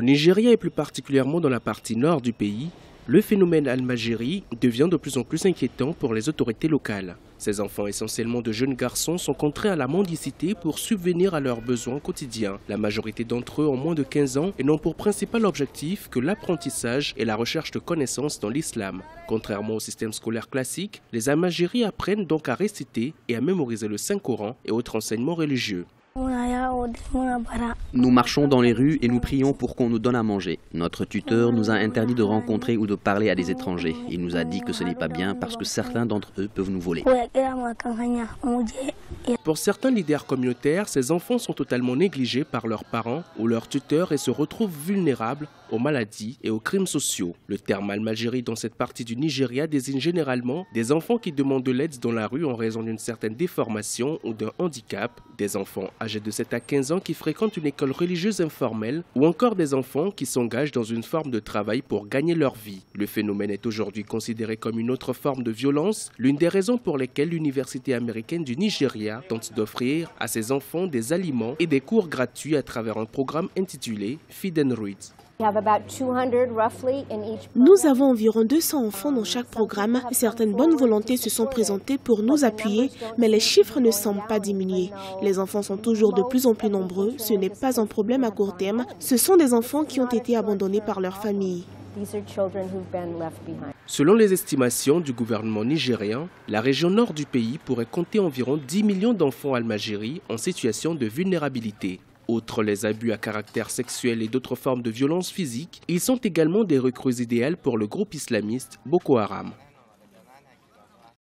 Au Nigeria et plus particulièrement dans la partie nord du pays, le phénomène Al-Majiri devient de plus en plus inquiétant pour les autorités locales. Ces enfants, essentiellement de jeunes garçons, sont contraints à la mendicité pour subvenir à leurs besoins quotidiens. La majorité d'entre eux ont moins de 15 ans et n'ont pour principal objectif que l'apprentissage et la recherche de connaissances dans l'islam. Contrairement au système scolaire classique, les Al-Majiri apprennent donc à réciter et à mémoriser le Saint-Coran et autres enseignements religieux. Nous marchons dans les rues et nous prions pour qu'on nous donne à manger. Notre tuteur nous a interdit de rencontrer ou de parler à des étrangers. Il nous a dit que ce n'est pas bien parce que certains d'entre eux peuvent nous voler. Pour certains leaders communautaires, ces enfants sont totalement négligés par leurs parents ou leurs tuteurs et se retrouvent vulnérables aux maladies et aux crimes sociaux. Le terme Al-Majiri dans cette partie du Nigeria désigne généralement des enfants qui demandent de l'aide dans la rue en raison d'une certaine déformation ou d'un handicap, des enfants âgés de 7 à 15 ans qui fréquentent une école religieuse informelle ou encore des enfants qui s'engagent dans une forme de travail pour gagner leur vie. Le phénomène est aujourd'hui considéré comme une autre forme de violence, l'une des raisons pour lesquelles l'Université américaine du Nigeria tente d'offrir à ses enfants des aliments et des cours gratuits à travers un programme intitulé Feed and Read. Nous avons environ 200 enfants dans chaque programme. Certaines bonnes volontés se sont présentées pour nous appuyer, mais les chiffres ne semblent pas diminuer. Les enfants sont toujours de plus en plus nombreux. Ce n'est pas un problème à court terme. Ce sont des enfants qui ont été abandonnés par leur famille. Selon les estimations du gouvernement nigérien, la région nord du pays pourrait compter environ 10 millions d'enfants Al-Majiri en situation de vulnérabilité. Outre les abus à caractère sexuel et d'autres formes de violence physique, ils sont également des recrues idéales pour le groupe islamiste Boko Haram.